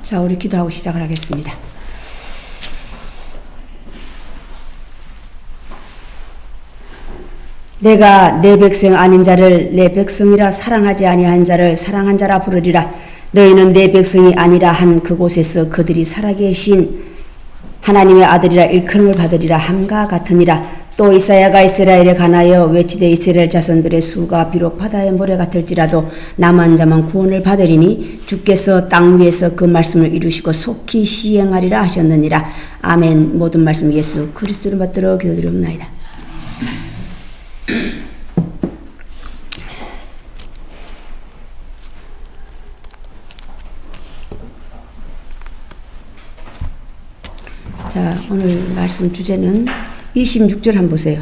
자, 우리 기도하고 시작을 하겠습니다. 내가 내 백성 아닌 자를 내 백성이라 사랑하지 아니한 자를 사랑한 자라 부르리라. 너희는 내 백성이 아니라 한 그곳에서 그들이 살아계신 하나님의 아들이라 일컬음을 받으리라 함과 같으니라. 또 이사야가 이스라엘에 관하여 외치되 이스라엘 자손들의 수가 비록 바다의 모래 같을지라도 남은 자만 구원을 받으리니 주께서 땅 위에서 그 말씀을 이루시고 속히 시행하리라 하셨느니라. 아멘. 모든 말씀 예수 그리스도를 받들어 기도드리옵나이다. 자, 오늘 말씀 주제는 26절 한번 보세요.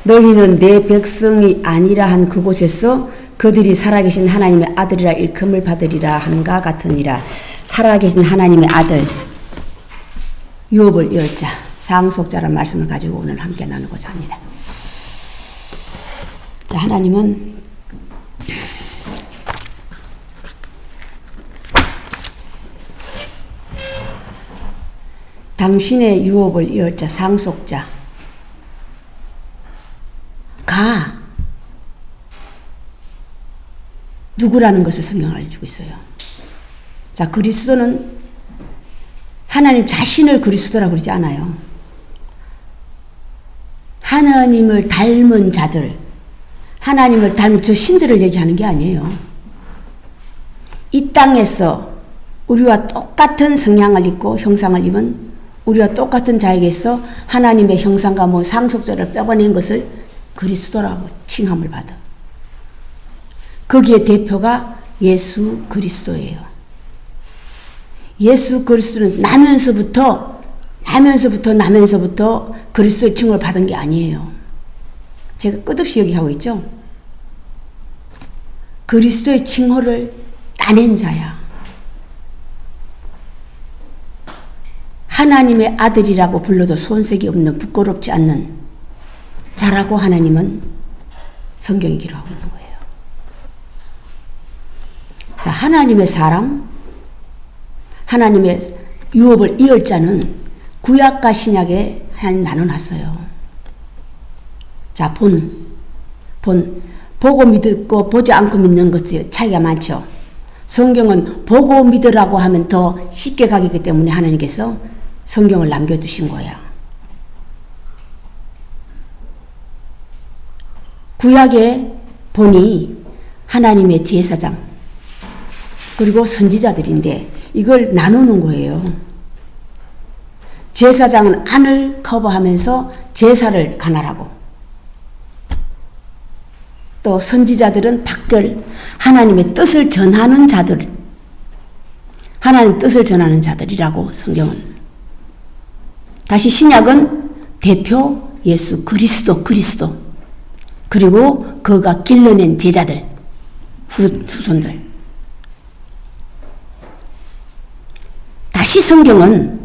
너희는 내 백성이 아니라 한 그곳에서 그들이 살아계신 하나님의 아들이라 일컬음을 받으리라 함과 같으니라. 살아계신 하나님의 아들, 유업을 이을자, 상속자란 말씀을 가지고 오늘 함께 나누고자 합니다. 자, 하나님은 당신의 유업을 이을 자, 상속자가 누구라는 것을 성경을 알려주고 있어요. 자, 그리스도는 하나님 자신을 그리스도라고 그러지 않아요. 하나님을 닮은 자들, 하나님을 닮은 저 신들을 얘기하는 게 아니에요. 이 땅에서 우리와 똑같은 성향을 입고 형상을 입은 우리와 똑같은 자에게서 하나님의 형상과 상속자를 빼어낸 것을 그리스도라고 칭함을 받아. 거기에 대표가 예수 그리스도예요. 예수 그리스도는 나면서부터 그리스도의 칭을 받은 게 아니에요. 제가 끝없이 얘기하고 있죠. 그리스도의 칭호를 따낸 자야. 하나님의 아들이라고 불러도 손색이 없는 부끄럽지 않는 자라고 하나님은 성경이 기록하고 있는 거예요. 자, 하나님의 사람, 하나님의 유업을 이을 자는 구약과 신약에 나눠놨어요. 자, 보고 믿고 보지 않고 믿는 것이 차이가 많죠. 성경은 보고 믿으라고 하면 더 쉽게 가기 때문에 하나님께서 성경을 남겨두신 거야. 구약의 본이 하나님의 제사장 그리고 선지자들인데 이걸 나누는 거예요. 제사장은 안을 커버하면서 제사를 관할하고 또 선지자들은 밖을 하나님의 뜻을 전하는 자들, 하나님 뜻을 전하는 자들이라고 성경은. 다시 신약은 대표 예수 그리스도 그리고 그가 길러낸 제자들, 후손들. 다시 성경은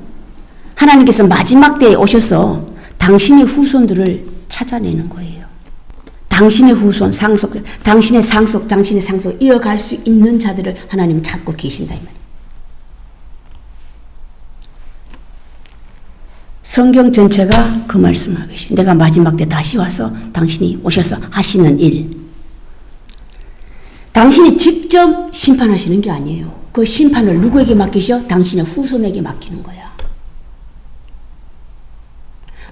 하나님께서 마지막 때에 오셔서 당신의 후손들을 찾아내는 거예요. 당신의 후손, 당신의 상속 이어갈 수 있는 자들을 하나님은 찾고 계신다 이 말이에요. 성경 전체가 그 말씀을 하고 계시죠. 내가 마지막 때 다시 와서 당신이 오셔서 하시는 일. 당신이 직접 심판하시는 게 아니에요. 그 심판을 누구에게 맡기셔? 당신의 후손에게 맡기는 거야.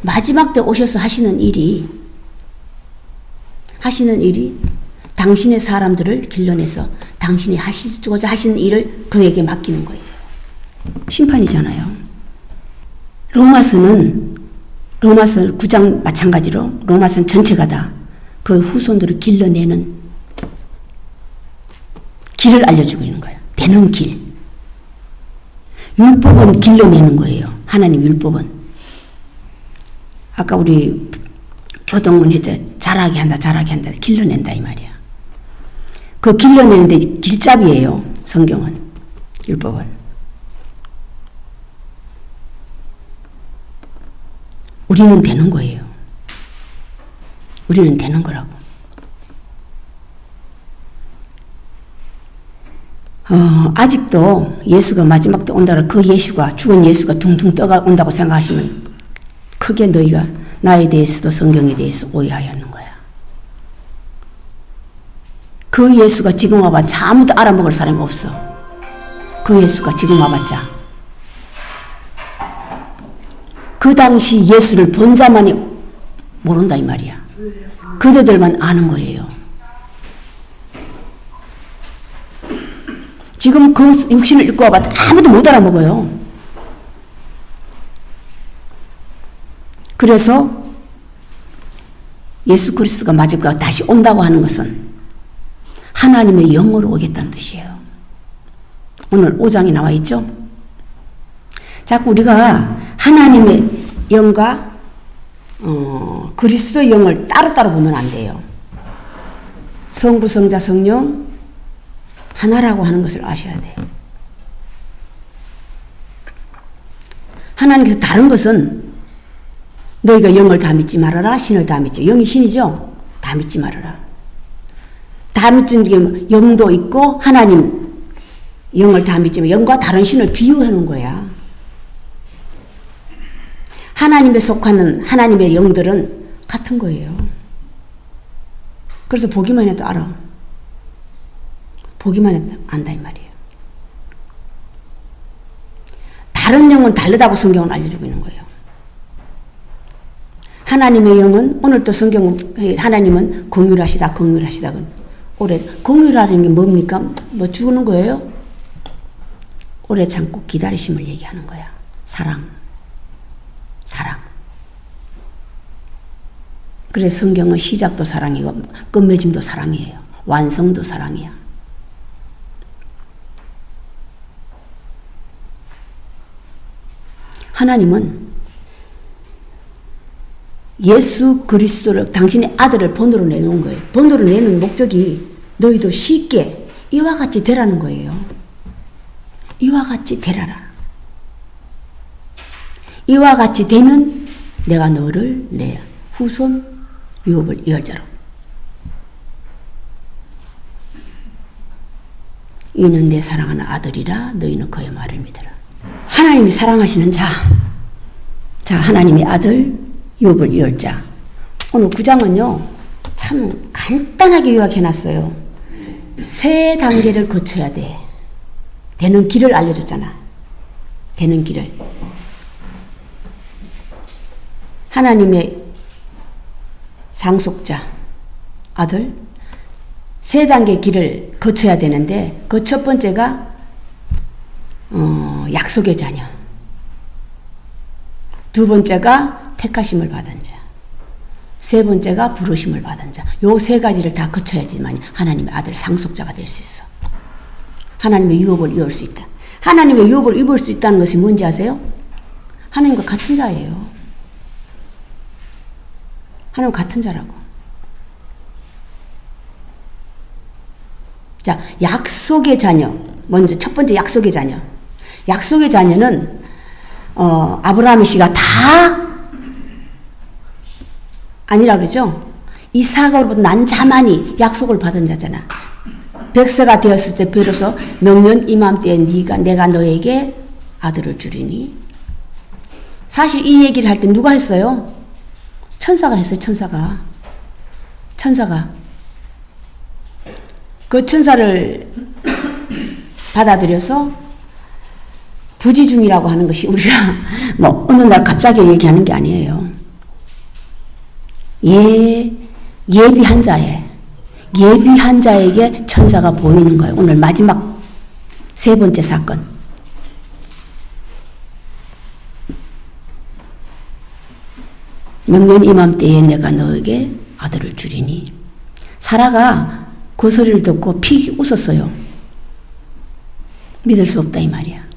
마지막 때 오셔서 하시는 일이 당신의 사람들을 길러내서 당신이 하시고자 하시는 일을 그에게 맡기는 거예요. 심판이잖아요. 로마서는 9장 마찬가지로 로마서는 전체가 다 그 후손들을 길러내는 길을 알려주고 있는 거예요. 되는 길. 율법은 길러내는 거예요. 하나님 율법은. 아까 우리 교동문 했죠. 자라게 한다. 길러낸다 이 말이야. 그 길러내는데 길잡이예요. 성경은. 율법은. 우리는 되는 거예요. 우리는 되는 거라고. 아직도 예수가 마지막 때 온다라 그 예수가 죽은 예수가 둥둥 떠가 온다고 생각하시면 크게 너희가 나에 대해서도 성경에 대해서 오해하였는 거야. 그 예수가 지금 와봤자 아무도 알아먹을 사람이 없어. 그 예수가 지금 와봤자. 그 당시 예수를 본 자만이 모른다 이 말이야. 그대들만 아는 거예요. 지금 그 육신을 입고 와봤자 아무도 못 알아먹어요. 그래서 예수 그리스도가 마지막에 다시 온다고 하는 것은 하나님의 영으로 오겠다는 뜻이에요. 오늘 5장에 나와 있죠? 자꾸 우리가 하나님의 영과 그리스도의 영을 따로따로 보면 안 돼요. 성부, 성자, 성령 하나라고 하는 것을 아셔야 돼요. 하나님께서 다른 것은 너희가 영을 다 믿지 말아라. 신을 다 믿지. 영이 신이죠? 다 믿지 말아라. 다 믿는 게 영도 있고 하나님 영을 다 믿지만 영과 다른 신을 비유해 놓은 거야. 하나님에 속하는 하나님의 영들은 같은 거예요. 그래서 보기만 해도 알아. 보기만 해도 안다 이 말이에요. 다른 영은 다르다고 성경은 알려주고 있는 거예요. 하나님의 영은 오늘도 성경 하나님은 긍휼하시다 긍휼하시다. 오래 긍휼하는 게 뭡니까? 뭐 죽는 거예요? 오래 참고 기다리심을 얘기하는 거야. 사랑. 그래서 성경은 시작도 사랑이고 끝맺음도 사랑이에요. 완성도 사랑이야. 하나님은 예수 그리스도를 당신의 아들을 본으로 내놓은 거예요. 본으로 내는 목적이 너희도 쉽게 이와 같이 되라는 거예요. 이와 같이 되라라. 이와 같이 되면 내가 너를 내 후손 유업을 이을 자로. 이는 내 사랑하는 아들이라 너희는 그의 말을 믿으라. 하나님이 사랑하시는 자, 하나님의 아들 유업을 이을 자. 오늘 9장은요 참 간단하게 요약해놨어요. 3단계를 거쳐야 돼. 되는 길을 알려줬잖아. 되는 길을. 하나님의 상속자 아들 3단계 길을 거쳐야 되는데 그 첫 번째가 약속의 자녀, 두 번째가 택하심을 받은 자, 세 번째가 부르심을 받은 자. 요 3가지를 다 거쳐야지만 하나님의 아들 상속자가 될 수 있어. 하나님의 유업을 이룰 수 있다. 하나님의 유업을 입을 수 있다는 것이 뭔지 아세요? 하나님과 같은 자예요. 하나님 같은 자라고. 자, 약속의 자녀. 먼저 첫 번째 약속의 자녀. 약속의 자녀는 아브라함 씨가 다 아니라 그러죠. 이삭으로부터 난 자만이 약속을 받은 자잖아. 100세가 되었을 때 비로소 명년 이맘때에 내가 너에게 아들을 주리니. 사실 이 얘기를 할 때 누가 했어요? 천사가 했어요. 천사가. 그 천사를 받아들여서 부지중이라고 하는 것이 우리가 뭐 어느 날 갑자기 얘기하는 게 아니에요. 예비한 자에게 천사가 보이는 거예요. 오늘 마지막 3번째 사건. 명년 이맘때에 내가 너에게 아들을 주리니. 사라가 그 소리를 듣고 픽 웃었어요. 믿을 수 없다 이 말이야.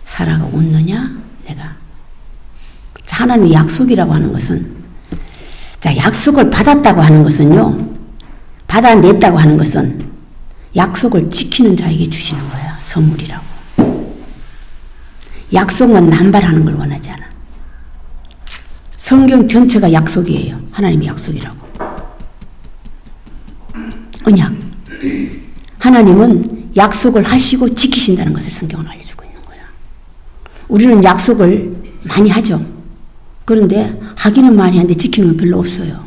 사라가 웃느냐? 내가. 자, 하나님의 약속이라고 하는 것은, 자, 약속을 받았다고 하는 것은요, 받아냈다고 하는 것은 약속을 지키는 자에게 주시는 거야. 선물이라고. 약속만 남발하는 걸 원하지 않아. 성경 전체가 약속이에요. 하나님의 약속이라고. 언약. 하나님은 약속을 하시고 지키신다는 것을 성경은 알려주고 있는 거야. 우리는 약속을 많이 하죠. 그런데 하기는 많이 하는데 지키는 건 별로 없어요.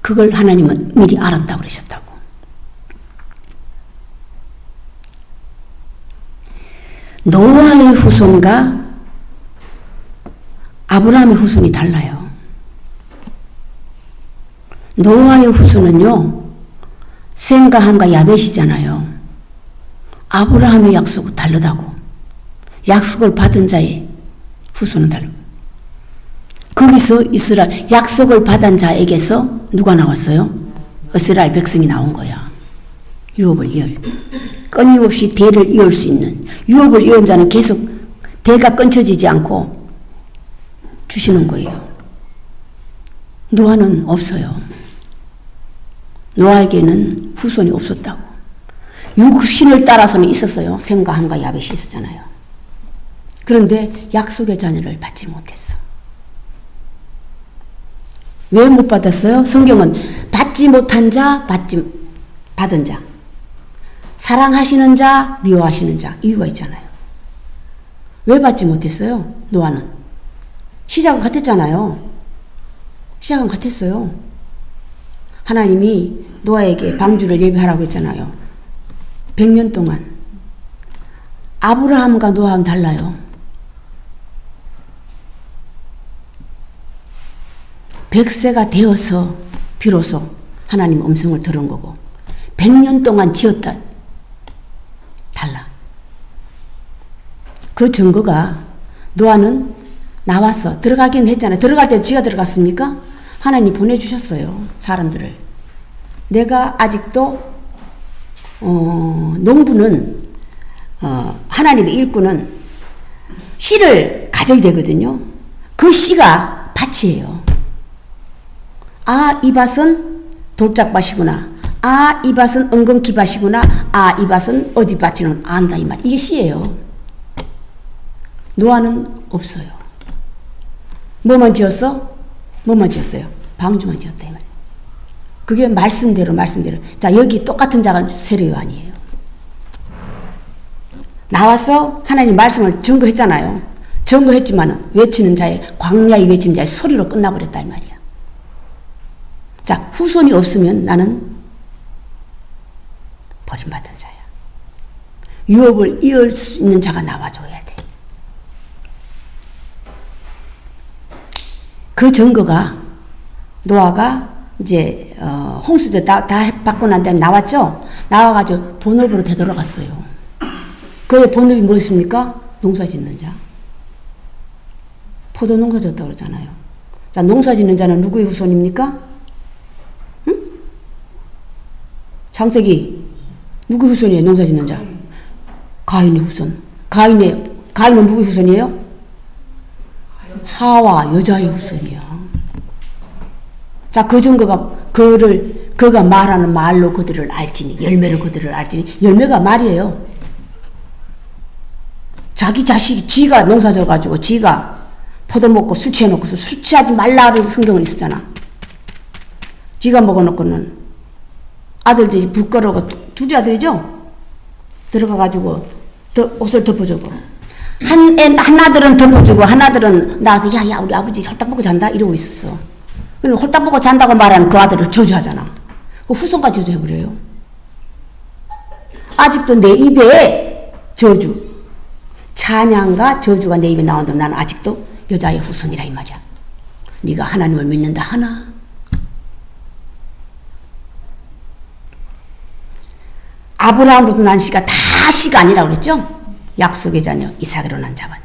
그걸 하나님은 미리 알았다고 그러셨다고. 노아의 후손과 아브라함의 후손이 달라요. 노아의 후손은요, 셈과 함과 야벳이잖아요. 아브라함의 약속은 다르다고. 약속을 받은 자의 후손은 다르고. 거기서 이스라엘, 약속을 받은 자에게서 누가 나왔어요? 이스라엘 백성이 나온 거야. 유업을 이을. 끊임없이 대를 이을 수 있는. 유업을 이은 자는 계속 대가 끊쳐지지 않고 주시는 거예요. 노아는 없어요. 노아에게는 후손이 없었다고. 육신을 따라서는 있었어요. 셈과 함과 야벳이 있었잖아요. 그런데 약속의 자녀를 받지 못했어. 왜 못 받았어요? 성경은 받지 못한 자, 받은 자, 사랑하시는 자, 미워하시는 자, 이유가 있잖아요. 왜 받지 못했어요? 노아는 시작은 같았잖아요. 시작은 같았어요. 하나님이 노아에게 방주를 예비하라고 했잖아요. 100년 동안. 아브라함과 노아는 달라요. 100세가 되어서 비로소 하나님 음성을 들은 거고 100년 동안 지었다. 달라. 그 증거가 노아는 나와서 들어가긴 했잖아요. 들어갈 때 지가 들어갔습니까? 하나님이 보내주셨어요. 사람들을. 내가 아직도 농부는 하나님의 일꾼은 씨를 가져야 되거든요. 그 씨가 밭이에요. 아, 이 밭은 돌짝밭이구나. 아, 이 밭은 은근기밭이구나. 아, 이 밭은 어디 밭이는 안다 이 말. 이게 씨예요. 노아는 없어요. 뭐만 지었어? 뭐만 지었어요? 방주만 지었다 이 말. 그게 말씀대로. 자, 여기 똑같은 자가 세례 요한이에요. 나와서 하나님 말씀을 증거했잖아요. 증거했지만은 외치는 자의 광야에 외치는 자의 소리로 끝나버렸다 이 말이야. 자, 후손이 없으면 나는 버림받은 자야. 유업을 이을 수 있는 자가 나와줘야 돼. 그 증거가 노아가 이제 홍수대 다 받고 난 다음에 나왔죠. 나와가지고 본업으로 되돌아갔어요. 그의 본업이 무엇입니까? 농사 짓는 자. 포도 농사 졌다고 그러잖아요. 자, 농사 짓는 자는 누구의 후손입니까? 응? 창세기 누구의 후손이에요? 농사 짓는 자. 가인의 후손. 가인은 누구의 후손이에요? 하와 여자의 후손이야. 자, 그 증거가 그가 말하는 말로 그들을 알지니, 열매로 그들을 알지니. 열매가 말이에요. 자기 자식이 지가 농사 져가지고 지가 포도 먹고 술 취해놓고서 술 취하지 말라는 성경은 있었잖아. 지가 먹어놓고는 아들들이 부끄러워. 둘이 아들이죠? 들어가가지고 옷을 덮어주고 한 아들은 덮어주고 한 아들은 나와서 야 우리 아버지 홀딱 보고 잔다 이러고 있었어. 그럼 홀딱 보고 잔다고 말하는 그 아들을 저주하잖아. 그 후손까지 저주해버려요. 아직도 내 입에 저주, 찬양과 저주가 내 입에 나오는데 나는 아직도 여자의 후손이라 이 말이야. 네가 하나님을 믿는다 하나? 아브라함으로부터 난 씨가 다 씨가 아니라 그랬죠? 약속의 자녀 이삭으로 난 자만.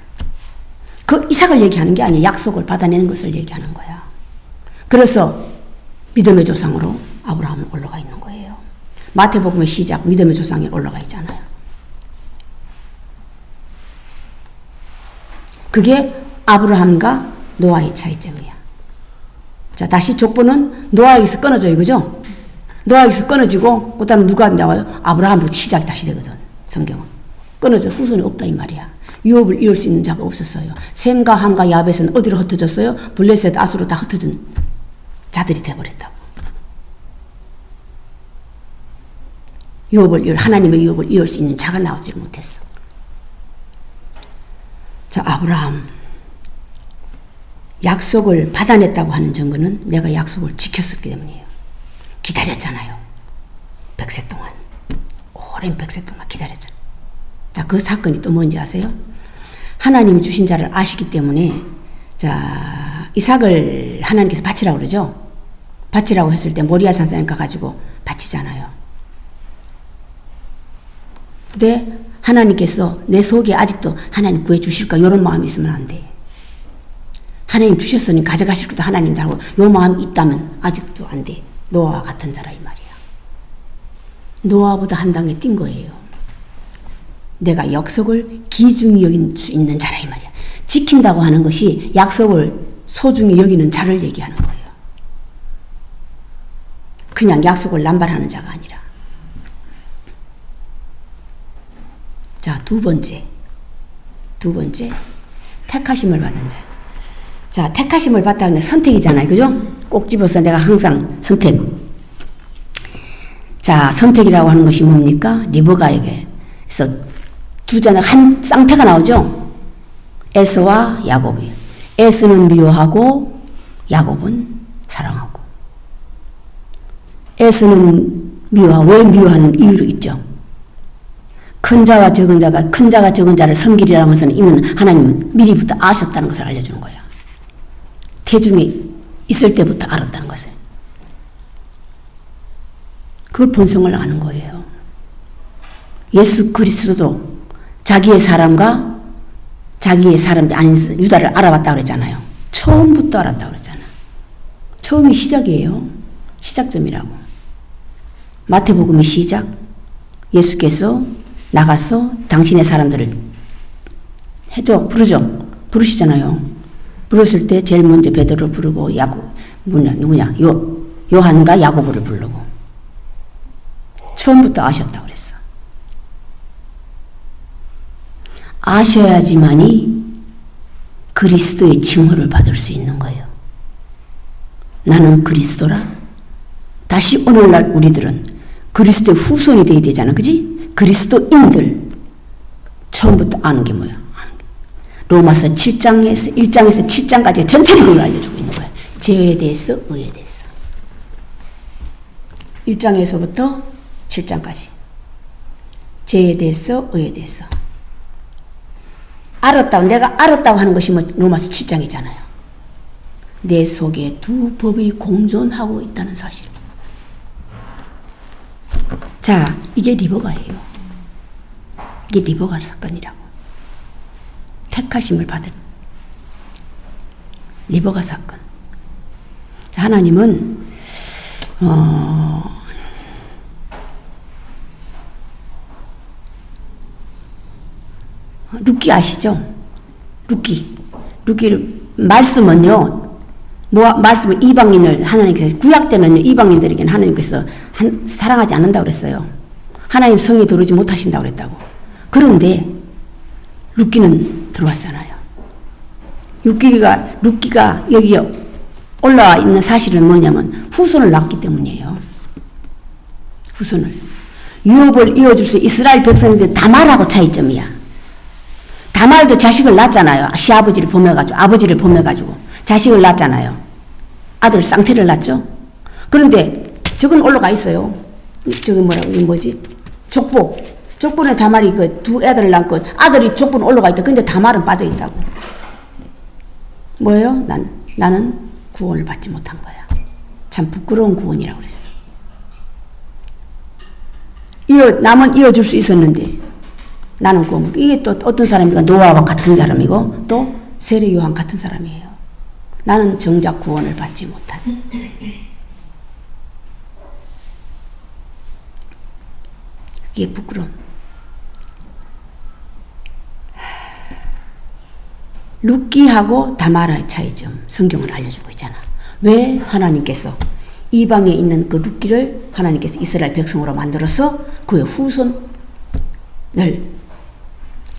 그 이삭을 얘기하는 게 아니야. 약속을 받아내는 것을 얘기하는 거야. 그래서 믿음의 조상으로 아브라함은 올라가 있는 거예요. 마태복음의 시작 믿음의 조상에 올라가 있잖아요. 그게 아브라함과 노아의 차이점이야. 자, 다시 족보는 노아에게서 끊어져요. 그죠? 노아에게서 끊어지고 그 다음에 누가 나와요? 아브라함부터 시작이 다시 되거든. 성경은. 끊어져 후손이 없다 이 말이야. 유업을 이룰 수 있는 자가 없었어요. 셈과 함과 야벳은 어디로 흩어졌어요? 블레셋 아수로 다 흩어진 자들이 돼버렸다고. 하나님의 유업을 이을 수 있는 자가 나오지 못했어. 자, 아브라함. 약속을 받아냈다고 하는 증거는 내가 약속을 지켰었기 때문이에요. 기다렸잖아요. 100세 동안. 오랜 100세 동안 기다렸잖아요. 자, 그 사건이 또 뭔지 아세요? 하나님이 주신 자를 아시기 때문에, 자, 이삭을 하나님께서 바치라고 그러죠? 바치라고 했을 때 모리아 산상에 가가지고 바치잖아요. 근데 하나님께서 내 속에 아직도 하나님 구해주실까? 이런 마음이 있으면 안 돼. 하나님 주셨으니 가져가실 것도 하나님도 하고, 요 마음이 있다면 아직도 안 돼. 노아와 같은 자라 이 말이야. 노아보다 한 단계 뛴 거예요. 내가 약속을 귀중히 여길 수 있는 자라 이 말이야. 지킨다고 하는 것이 약속을 소중히 여기는 자를 얘기하는 거예요. 그냥 약속을 남발하는 자가 아니라. 자, 두 번째. 택하심을 받은 자. 자, 택하심을 받다는 선택이잖아요. 그죠? 꼭 집어서 내가 항상 선택. 자, 선택이라고 하는 것이 뭡니까? 리브가에게서 두 자는 한 쌍태가 나오죠? 에서와 야곱이. 에서는 미워하고 야곱은 사랑하고. 에서는 왜 미워하는 이유로 있죠. 큰 자와 적은 자가 큰 자가 적은 자를 섬기리라는 것은 이는 하나님은 미리부터 아셨다는 것을 알려주는 거예요. 태중에 있을 때부터 알았다는 것을. 그걸 본성을 아는 거예요. 예수 그리스도도 자기의 사람과 자기의 사람이 아닌 유다를 알아봤다고 그랬잖아요. 처음부터 알았다고 그랬잖아요. 처음이 시작이에요. 시작점이라고. 마태복음의 시작. 예수께서 나가서 당신의 사람들을 부르시잖아요. 부르실 때 제일 먼저 베드로를 부르고 요한과 야고보를 부르고. 처음부터 아셨다고 그랬어. 아셔야지만이 그리스도의 칭호를 받을 수 있는 거예요. 나는 그리스도라. 다시 오늘날 우리들은 그리스도의 후손이 되어야 되잖아. 그지? 그리스도인들. 처음부터 아는 게 뭐야? 로마서 1장에서 7장까지 전체를 그걸 알려주고 있는 거야. 죄에 대해서, 의에 대해서. 1장에서부터 7장까지. 죄에 대해서, 의에 대해서. 내가 알았다고 하는 것이 로마서 7장이잖아요. 내 속에 두 법이 공존하고 있다는 사실. 자, 이게 리버가예요. 이게 리버가 사건이라고. 택하심을 받은 리버가 사건. 자, 하나님은 룻기 아시죠? 룻기를 말씀은요. 말씀은 이방인을 하나님께서 구약 때는요. 이방인들에게는 하나님께서 사랑하지 않는다고 그랬어요. 하나님 성에 들어오지 못하신다고 그랬다고. 그런데 룻기는 들어왔잖아요. 룻기가 여기 올라와 있는 사실은 뭐냐면 후손을 낳기 때문이에요. 후손을. 유업을 이어줄 수 이스라엘 백성인데 다말하고 차이점이야. 다말도 자식을 낳았잖아요. 시아버지를 보내가지고, 아버지를 보내가지고 자식을 낳았잖아요. 아들 쌍태를 낳았죠. 그런데 저건 올라가 있어요. 족본에 다말이 그 두 애들을 낳고 아들이 족본 올라가 있다. 근데 다말은 빠져 있다고. 뭐예요? 나는 구원을 받지 못한 거야. 참 부끄러운 구원이라고 그랬어. 남은 이어줄 수 있었는데 나는 구원 못. 이게 또 어떤 사람이가 노아와 같은 사람이고 또 세례 요한 같은 사람이에요. 나는 정작 구원을 받지 못한. 이게 부끄러움. 룻기하고 다마라의 차이점 성경을 알려주고 있잖아. 왜 하나님께서 이방에 있는 그 룻기를 하나님께서 이스라엘 백성으로 만들어서 그의 후손을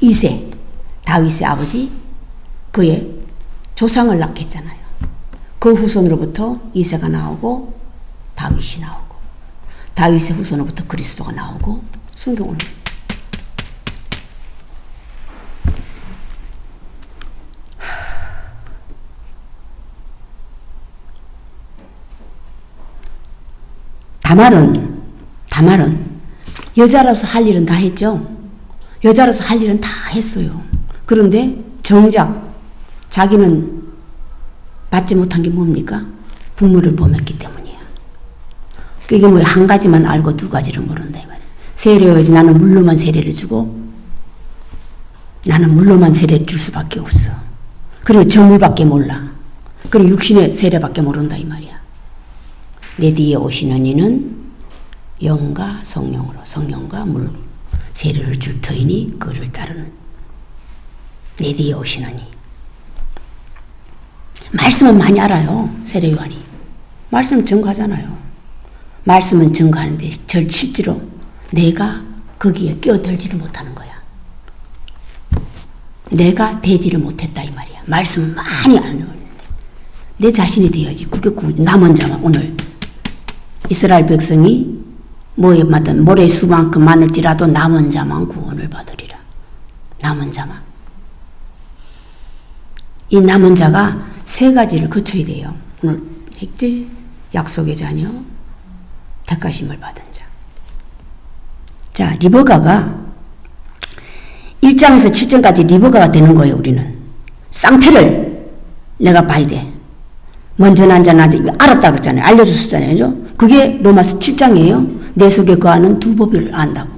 이세 다윗의 아버지 그의 조상을 낳게 했잖아요. 그 후손으로부터 이세가 나오고 다윗이 나오고 다윗의 후손으로부터 그리스도가 나오고 성경은 다말은 여자로서 할 일은 다 했죠. 여자로서 할 일은 다 했어요. 그런데 정작 자기는 받지 못한 게 뭡니까? 부모를 범했기 때문이야. 그게 뭐 한 가지만 알고 두 가지를 모른다 이 말이야. 세례여야지. 나는 물로만 세례를 주고 나는 물로만 세례를 줄 수밖에 없어. 그리고 저물밖에 몰라. 그리고 육신의 세례밖에 모른다 이 말이야. 내 뒤에 오시는 이는 영과 성령으로 성령과 물 세례를 줄 터이니 그를 따르는 내 뒤에 오시는 이. 말씀은 많이 알아요. 세례 요한이. 말씀은 증거하잖아요. 말씀은 증거하는데 실제로 내가 거기에 끼어들지를 못하는 거야. 내가 되지를 못했다 이 말이야. 말씀은 많이 아는데 내 자신이 되어야지. 그게 남은 자만. 오늘 이스라엘 백성이 뭐에마든 모래 수만큼 많을지라도 남은 자만 구원을 받으리라. 남은 자만. 이 남은 자가 세 가지를 거쳐야 돼요. 오늘 핵지 약속의 자녀, 택하심을 받은 자. 자, 리버가가 1장에서 7장까지 리버가가 되는 거예요. 우리는 쌍태를 내가 봐야 돼. 먼저 난 자는 알았다고 그랬잖아요. 알려줬었잖아요. 그죠? 그게 로마서 7장이에요. 내 속에 거하는 두 법을 안다고.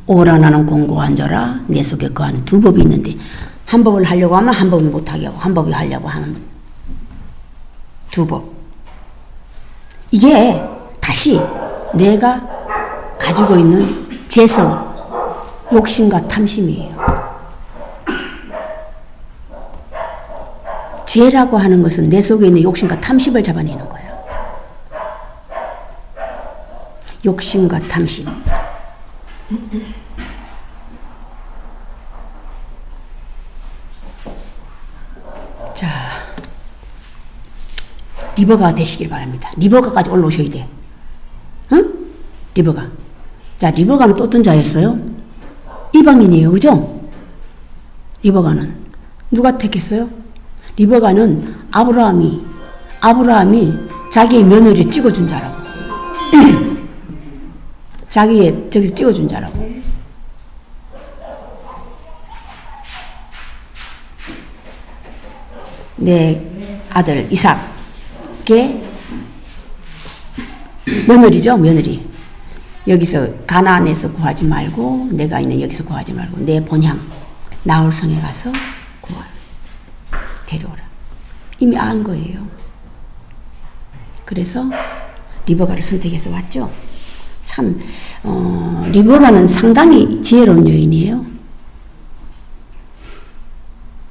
오라 나는 공고한 자라. 내 속에 거하는 두 법이 있는데 한 법을 하려고 하면 한 법이 못하게 하고 한 법이 하려고 하는 두 법. 이게 다시 내가 가지고 있는 재성, 욕심과 탐심이에요. 죄라고 하는 것은 내 속에 있는 욕심과 탐심을 잡아내는 거야. 욕심과 탐심. 자, 리버가 되시길 바랍니다. 리버가까지 올라오셔야 돼. 응? 리버가. 자, 리버가는 또 어떤 자였어요? 이방인이에요. 그죠? 리버가는. 누가 택했어요? 리버가는 아브라함이 자기의 며느리 찍어준 자라고. 자기의 저기서 찍어준 자라고. 내 아들 이삭의 며느리죠. 며느리. 여기서 가나안에서 구하지 말고 내가 있는 여기서 구하지 말고 내 본향 나홀 성에 가서 데려오라. 이미 안 거예요. 그래서 리버가를 선택해서 왔죠. 참 리버가는 상당히 지혜로운 여인이에요.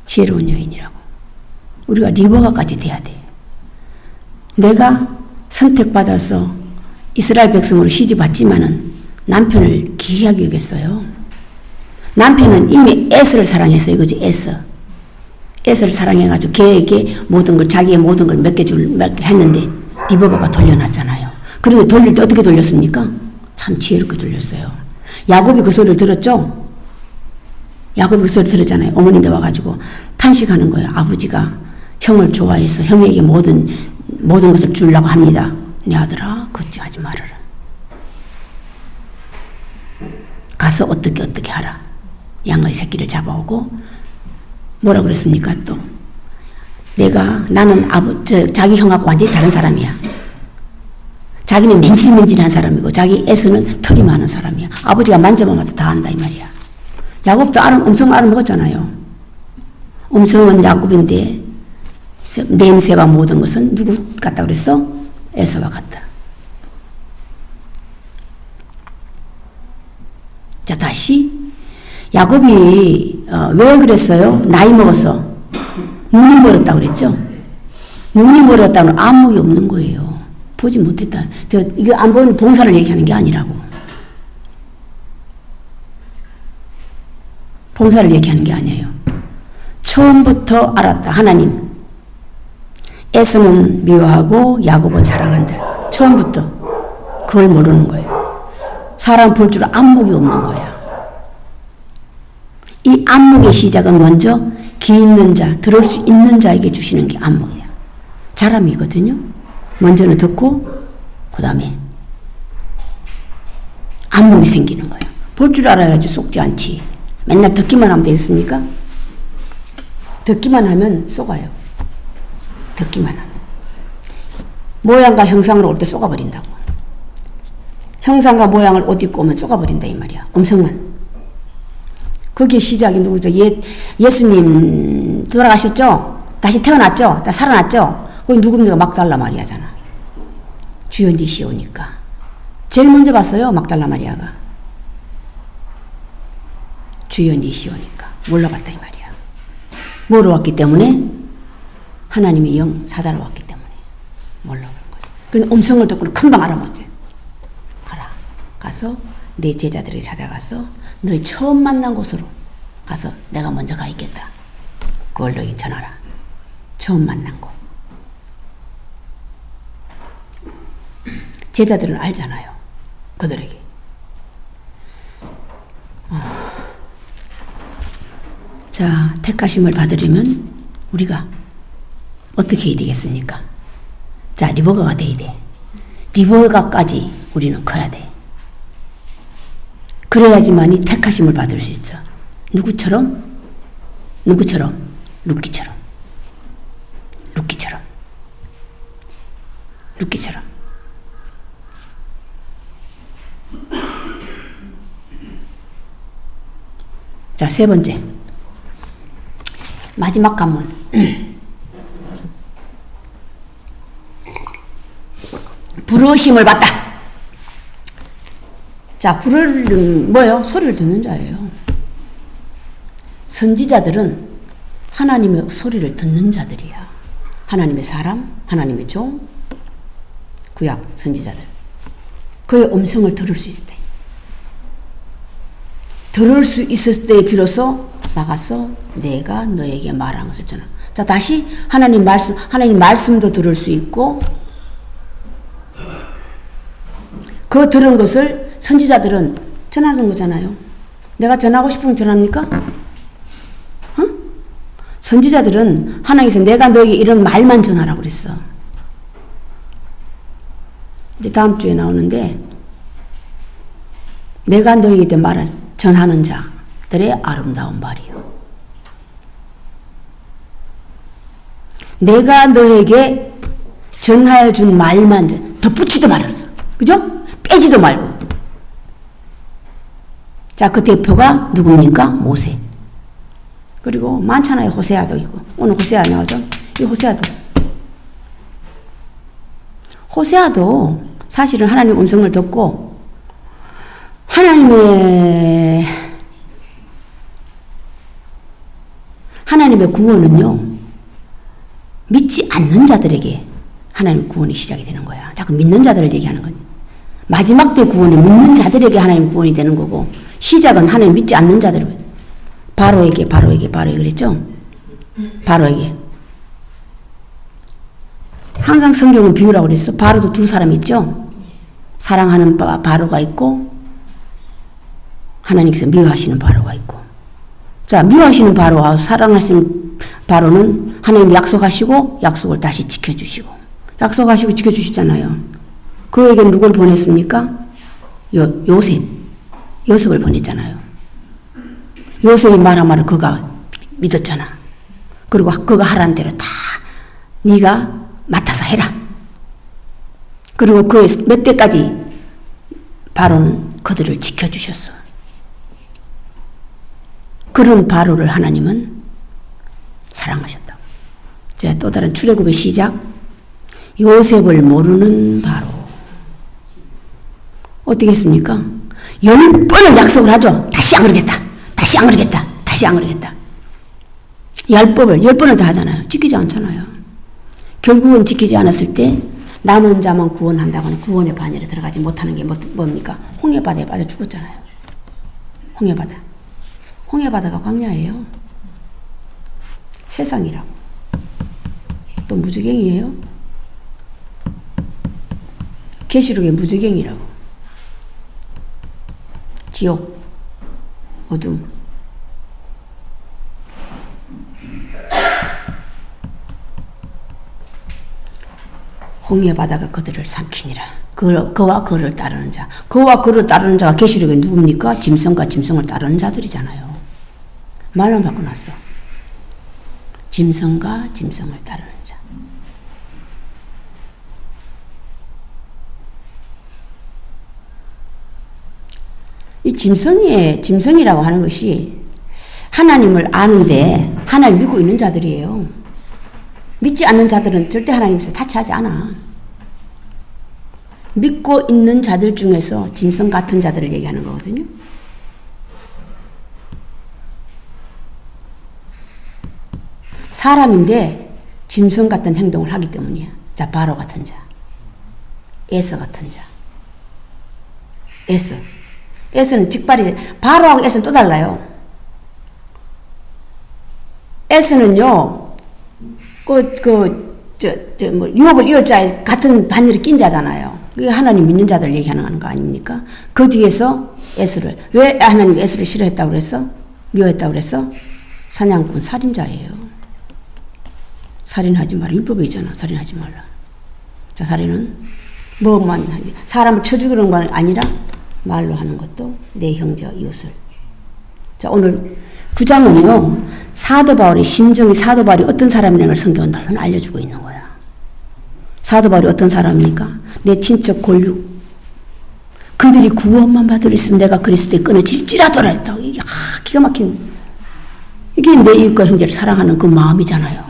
지혜로운 여인이라고. 우리가 리버가까지 돼야 돼. 내가 선택받아서 이스라엘 백성으로 시집왔지만은 남편을 귀하게 여겼어요. 남편은 이미 에스를 사랑했어요. 그죠? 에스를 사랑해가지고 걔에게 모든 걸, 자기의 모든 걸 했는데 리버가가 돌려놨잖아요. 그런데 돌릴 때 어떻게 돌렸습니까? 참 지혜롭게 돌렸어요. 야곱이 그 소리를 들었죠? 야곱이 그 소리를 들었잖아요. 어머니한테 와가지고 탄식하는 거예요. 아버지가 형을 좋아해서 형에게 모든 것을 주려고 합니다. 내 아들아, 걱정하지 말아라. 가서 어떻게 하라. 양의 새끼를 잡아오고 뭐라 그랬습니까? 또 나는 자기 형하고 완전히 다른 사람이야. 자기는 맨질맨질한 사람이고 자기 에서는 털이 많은 사람이야. 아버지가 만져봐도 다 안다 이 말이야. 야곱도 음성 알아먹었잖아요. 음성은 야곱인데 냄새와 모든 것은 누구 같다 그랬어? 에서와 같다. 자, 다시 야곱이 왜 그랬어요? 나이 먹어서 눈이 멀었다고 그랬죠? 눈이 멀었다는 안목이 없는 거예요. 보지 못했다. 이거 안 보이는 봉사를 얘기하는 게 아니라고. 봉사를 얘기하는 게 아니에요. 처음부터 알았다. 하나님. 에서는 미워하고 야곱은 사랑한다. 처음부터. 그걸 모르는 거예요. 사람 볼 줄 안목이 없는 거야. 이 안목의 시작은 먼저 귀 있는 자, 들을 수 있는 자에게 주시는 게 안목이야. 자람이거든요. 먼저는 듣고 그 다음에 안목이 생기는 거예요. 볼 줄 알아야지 속지 않지. 맨날 듣기만 하면 되겠습니까? 듣기만 하면 속아요. 듣기만 하면. 모양과 형상을 올 때 속아버린다고. 형상과 모양을 옷 입고 오면 속아버린다 이 말이야. 음성만. 그게 시작이 누구죠? 예수님 돌아가셨죠? 다시 태어났죠? 다 살아났죠? 거기 누굽니까? 막달라 마리아잖아. 주여 니시오니까. 제일 먼저 봤어요. 막달라 마리아가. 주여 니시오니까. 몰라봤다 이 말이야. 뭐로 왔기 때문에? 하나님의 영 사자로 왔기 때문에. 몰라본 거지. 근데 음성을 듣고 금방 알아먹지. 가라. 가서 내 제자들에게 찾아가서 너희 처음 만난 곳으로 가서 내가 먼저 가 있겠다. 그걸 너희 전하라. 처음 만난 곳. 제자들은 알잖아요. 그들에게. 자, 택하심을 받으려면 우리가 어떻게 해야 되겠습니까? 자, 리버가가 돼야 돼. 리버가까지 우리는 커야 돼. 그래야지만이 택하심을 받을 수 있어. 누구처럼? 누구처럼? 루키처럼. 루키처럼. 루키처럼. 자, 세 번째. 마지막 관문. 부르심을 받다. 자, 부르는 뭐예요? 소리를 듣는 자예요. 선지자들은 하나님의 소리를 듣는 자들이야. 하나님의 사람, 하나님의 종, 구약 선지자들. 그의 음성을 들을 수 있을 때. 들을 수 있을 때 비로소 나가서 내가 너에게 말한 것을 전하. 자, 다시 하나님 말씀도 들을 수 있고, 그 들은 것을 선지자들은 전하는 거잖아요. 내가 전하고 싶으면 전합니까? 어? 선지자들은 하나님께서 내가 너에게 이런 말만 전하라고 그랬어. 이제 다음 주에 나오는데, 내가 너에게 전하는 자들의 아름다운 말이요. 내가 너에게 전하여 준 말만 덧붙이도 말았어. 그죠? 빼지도 말고. 자, 그 대표가 누굽니까? 모세. 그리고 많잖아요. 호세아도 있고. 오늘 호세아 나오죠? 이 호세아도 사실은 하나님 음성을 듣고 하나님의 구원은요, 믿지 않는 자들에게 하나님 구원이 시작이 되는 거야. 자꾸 믿는 자들을 얘기하는 거야. 마지막 때 구원은 믿는 자들에게 하나님 구원이 되는 거고, 시작은 하나님 믿지 않는 자들. 바로에게 그랬죠? 바로에게. 항상 성경은 비유라고 그랬어. 바로도 두 사람 있죠? 사랑하는 바로가 있고, 하나님께서 미워하시는 바로가 있고. 자, 미워하시는 바로와 사랑하시는 바로는 하나님 약속하시고, 약속을 다시 지켜주시고. 약속하시고 지켜주시잖아요. 그에게 누굴 보냈습니까? 요셉을 보냈잖아요. 요셉이 말한 말을 그가 믿었잖아. 그리고 그가 하라는 대로 다 네가 맡아서 해라. 그리고 그 몇 대까지 바로는 그들을 지켜주셨어. 그런 바로를 하나님은 사랑하셨다. 자, 또 다른 출애굽의 시작. 요셉을 모르는 바로. 어떻게 했습니까? 10번을 약속을 하죠. 다시 안 그러겠다. 다시 안 그러겠다. 다시 안 그러겠다. 10번을 다 하잖아요. 지키지 않잖아요. 결국은 지키지 않았을 때 남은 자만 구원한다고는 구원의 반열에 들어가지 못하는 게 뭡니까? 홍해바다에 빠져 죽었잖아요. 홍해바다가 광야예요. 세상이라고. 또 무지갱이에요. 계시록의 무저갱이라고. 지옥, 어둠. 홍해 바다가 그들을 삼키니라. 그와 그를 따르는 자. 그와 그를 따르는 자가 계시록에 누굽니까? 짐승과 짐승을 따르는 자들이잖아요. 말만 바꿔놨어. 짐승과 짐승을 따르는 자. 이 짐승이라고 하는 것이 하나님을 아는데 하나님 믿고 있는 자들이에요. 믿지 않는 자들은 절대 하나님께서 타치하지 않아. 믿고 있는 자들 중에서 짐승 같은 자들을 얘기하는 거거든요. 사람인데 짐승 같은 행동을 하기 때문이야. 자, 바로 같은 자, 에서 같은 자. 에서는 직발이, 바로하고 에서는 또 달라요. 에서는요, 유업을 이을 자에 같은 바늘이 낀 자잖아요. 그게 하나님 믿는 자들 얘기하는 거 아닙니까? 그 뒤에서 에서를, 왜 하나님 에서를 싫어했다고 그랬어? 미워했다고 그랬어? 사냥꾼, 살인자예요. 살인하지 마라. 율법에 있잖아. 살인하지 말라. 자, 살인은 사람을 쳐 죽이는 건 아니라 말로 하는 것도 내 형제와 이웃을. 자, 오늘 9장은요, 사도 바울의 심정이, 사도 바울이 어떤 사람이라는 걸 성경은 너무 알려주고 있는 거야. 사도 바울이 어떤 사람입니까? 내 친척 골육. 그들이 구원만 받을 있으면 내가 그리스도에 끊어질지라도라 했다고. 이게 기가 막힌, 이게 내 이웃과 형제를 사랑하는 그 마음이잖아요.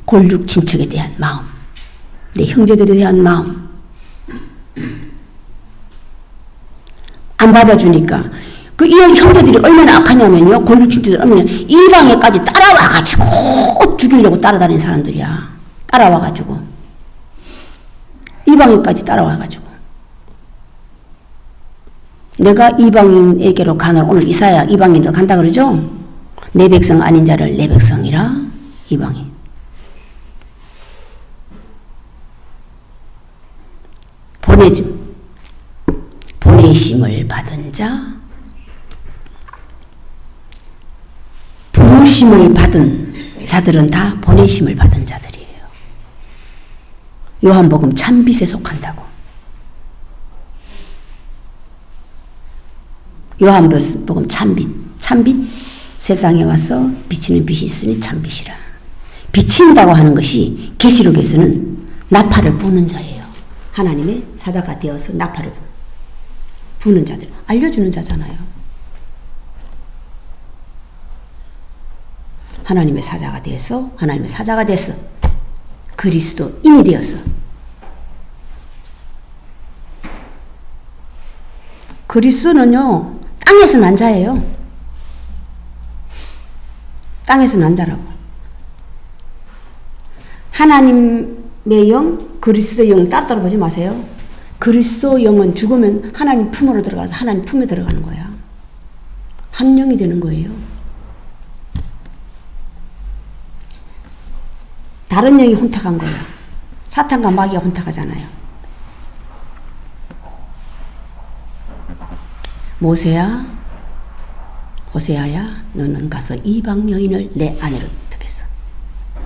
골육 친척에 대한 마음, 내 형제들에 대한 마음. 안 받아주니까 그 이 형제들이 얼마나 악하냐면요, 골육 친척들 얼마나 이방에까지 따라와가지고 죽이려고 따라다니는 사람들이야. 따라와가지고 이방에까지 따라와가지고 내가 이방인에게로 가노라. 오늘 이사야 이방인으로 간다 그러죠. 내 백성 아닌 자를 내 백성이라. 이방인. 보내심을 받은 자, 부르심을 받은 자들은 다 보내심을 받은 자들이에요. 요한복음 참빛에 속한다고. 요한복음 참빛 세상에 와서 비치는 빛이 있으니 참빛이라. 비친다고 하는 것이 계시록에서는 나팔을 부는 자예요. 하나님의 사자가 되어서 나팔을 부는 자들, 알려주는 자잖아요. 하나님의 사자가 돼서, 하나님의 사자가 됐어. 그리스도인이 되었어. 그리스도는요, 땅에서 난 자예요. 땅에서 난 자라고. 하나님의 영, 그리스도의 영 따로 보지 마세요. 그리스도 영은 죽으면 하나님 품으로 들어가서 하나님 품에 들어가는 거야. 한 영이 되는 거예요. 다른 영이 혼탁한 거야. 사탄과 마귀가 혼탁하잖아요. 모세야, 호세아야, 너는 가서 이방 여인을 내 아내로 택했어.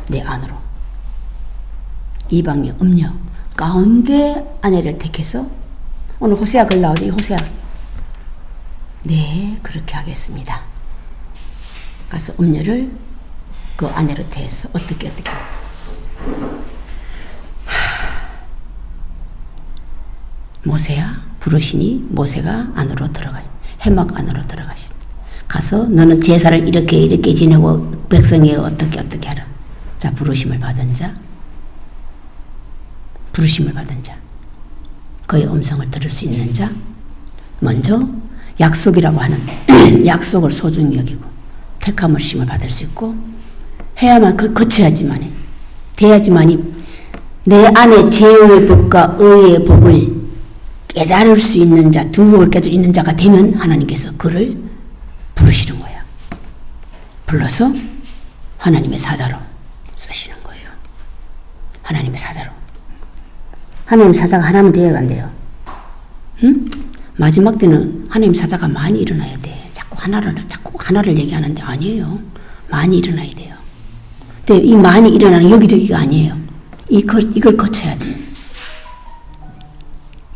내 안으로. 이방 여인, 음녀 가운데 아내를 택해서. 오늘 호세아 글 나오지. 호세아, 네, 그렇게 하겠습니다. 가서 음녀를 그 아내로 택해서 어떻게 모세야 부르시니 모세가 안으로 들어가시, 해막 안으로 들어가시. 가서 너는 제사를 이렇게 지내고 백성에게 어떻게 하라. 자, 부르심을 받은 자, 그의 음성을 들을 수 있는 자, 먼저 약속이라고 하는 약속을 소중히 여기고 택함을 심을 받을 수 있고, 해야만 거쳐야지만이, 돼야지만이 내 안에 죄의 법과 의의 법을 깨달을 수 있는 자, 두 법을 깨달을 수 있는 자가 되면 하나님께서 그를 부르시는 거야. 불러서 하나님의 사자로 쓰시는 거예요. 하나님의 사자로. 하나님 사자가 하나면 돼요, 안 돼요? 응? 마지막 때는 하나님 사자가 많이 일어나야 돼. 자꾸 하나를 얘기하는데 아니에요. 많이 일어나야 돼요. 근데 이 많이 일어나는 여기저기가 아니에요. 이걸 거쳐야 돼.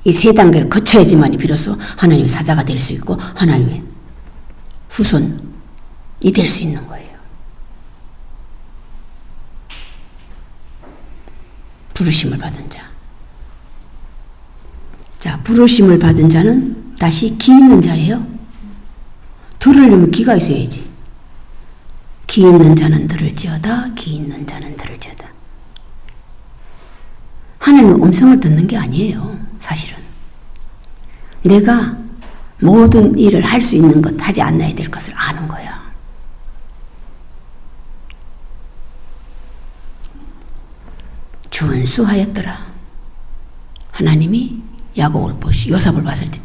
이 세 단계를 거쳐야지만이 비로소 하나님의 사자가 될 수 있고 하나님의 후손이 될 수 있는 거예요. 부르심을 받은 자. 자, 부르심을 받은 자는 다시 기 있는 자예요. 들으려면 기가 있어야지. 기 있는 자는 들을지어다. 기 있는 자는 들을지어다. 하나님의 음성을 듣는 게 아니에요. 사실은. 내가 모든 일을 할 수 있는 것, 하지 않아야 될 것을 아는 거야. 준수하였더라. 하나님이 야곱을 요셉을 봤을 때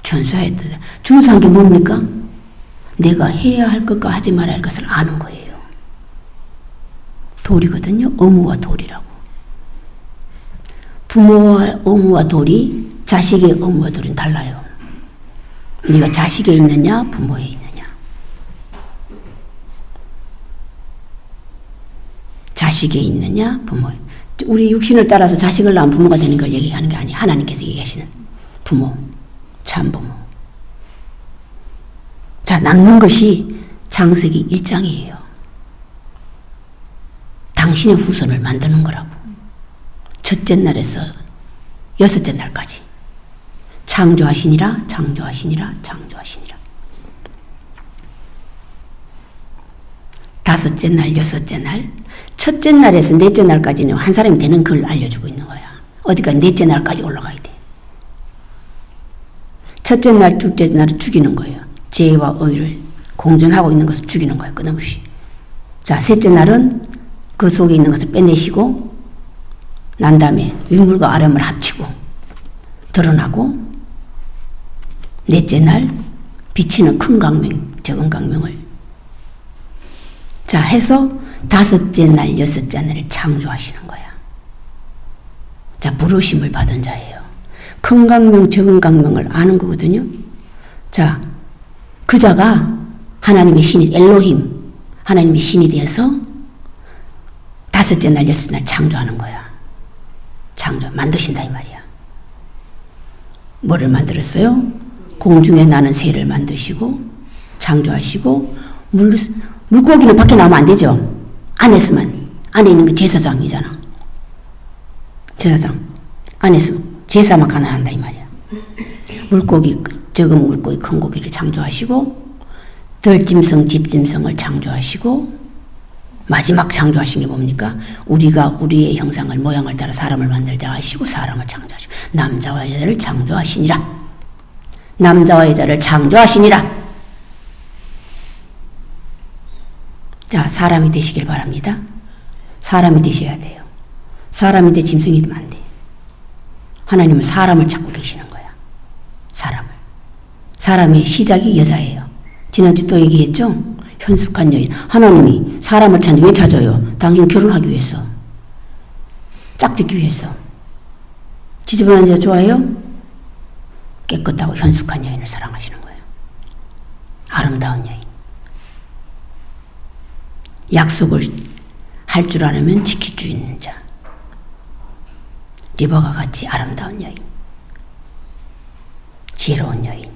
준수하였더라. 준수한 게 뭡니까? 내가 해야 할 것과 하지 말아야 할 것을 아는 거예요. 도리거든요. 의무와 도리라고. 부모와 의무와 도리, 자식의 의무와 도리는 달라요. 네가 자식에 있느냐, 부모에 있느냐. 자식에 있느냐, 부모에. 우리 육신을 따라서 자식을 낳은 부모가 되는 걸 얘기하는 게 아니에요. 하나님께서 얘기하시는 부모, 참부모. 자, 낳는 것이 창세기 1장이에요. 당신의 후손을 만드는 거라고. 첫째 날에서 여섯째 날까지. 창조하시니라, 창조하시니라, 창조하시니라. 다섯째 날, 여섯째 날, 첫째 날에서 넷째 날까지는 한 사람이 되는 걸 알려주고 있는 거야. 어디가 넷째 날까지 올라가야 돼. 첫째 날, 둘째 날을 죽이는 거예요. 죄와 의를 공존하고 있는 것을 죽이는 거예요. 끊임없이. 자, 셋째 날은 그 속에 있는 것을 빼내시고 난 다음에 윗물과 아랫물 합치고 드러나고 넷째 날 비치는 큰 강명, 적은 강명을 자 해서 다섯째 날, 여섯째 날을 창조하시는 거야. 자, 부르심을 받은 자예요. 큰 강명, 적은 강명을 아는 거거든요. 자, 그 자가 하나님의 신이, 엘로힘, 하나님의 신이 되어서 다섯째 날, 여섯째 날 창조하는 거야. 창조, 만드신다 이 말이야. 뭐를 만들었어요? 공중에 나는 새를 만드시고 창조하시고 물고기는 밖에 나오면 안 되죠. 안에서만. 안에 있는 게 제사장이잖아. 제사장. 안에서 제사만 가능한다 이 말이야. 물고기, 적은 물고기, 큰 고기를 창조하시고 들짐승, 집짐승을 창조하시고 마지막 창조하신 게 뭡니까? 우리가 우리의 형상을 모양을 따라 사람을 만들자 하시고 사람을 창조하시고 남자와 여자를 창조하시니라. 남자와 여자를 창조하시니라. 자, 사람이 되시길 바랍니다. 사람이 되셔야 돼요. 사람이 돼 짐승이 되면 안 돼. 하나님은 사람을 찾고 계시는 거야. 사람을. 사람의 시작이 여자예요. 지난주 또 얘기했죠? 현숙한 여인. 하나님이 사람을 찾는데 왜 찾아요? 당신 결혼하기 위해서. 짝짓기 위해서. 지저분한 여자 좋아해요? 깨끗하고 현숙한 여인을 사랑하시는 거예요. 아름다운 여인. 약속을 할 줄 알으면 지킬 줄 있는 자. 리버가 같이 아름다운 여인. 지혜로운 여인.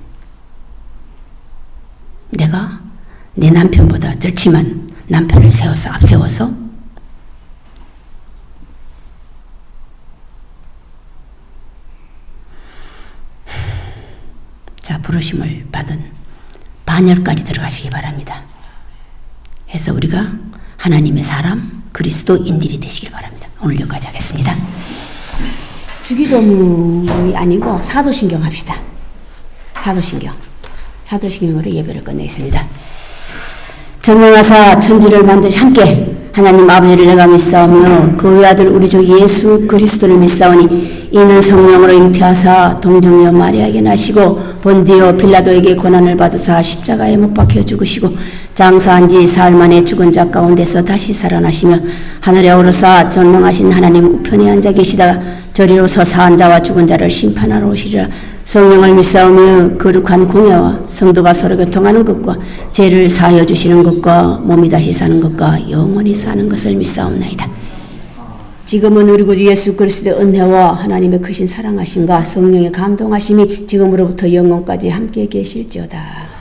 내가 내 남편보다 절친한 남편을 앞세워서 자, 부르심을 받은 반열까지 들어가시기 바랍니다. 해서 우리가 하나님의 사람, 그리스도인들이 되시길 바랍니다. 오늘 여기까지 하겠습니다. 주기도문이 아니고 사도신경 합시다. 사도신경으로 예배를 끝내겠습니다. 전능하사 천지를 만드시 함께 하나님 아버지를 내가 믿사오며 그 외아들 우리 주 예수 그리스도를 믿사오니 이는 성령으로 잉태하사 동정녀 마리아에게 나시고 본디오 빌라도에게 고난을 받으사 십자가에 못 박혀 죽으시고 장사한 지 사흘 만에 죽은 자 가운데서 다시 살아나시며 하늘에 오르사 전능하신 하나님 우편에 앉아 계시다가 저리로서 사한 자와 죽은 자를 심판하러 오시리라. 성령을 믿사오며 거룩한 공예와 성도가 서로 교통하는 것과 죄를 사하여 주시는 것과 몸이 다시 사는 것과 영원히 사는 것을 믿사옵나이다. 지금은 우리 구주 예수 그리스도의 은혜와 하나님의 크신 사랑하심과 성령의 감동하심이 지금으로부터 영원까지 함께 계실지어다.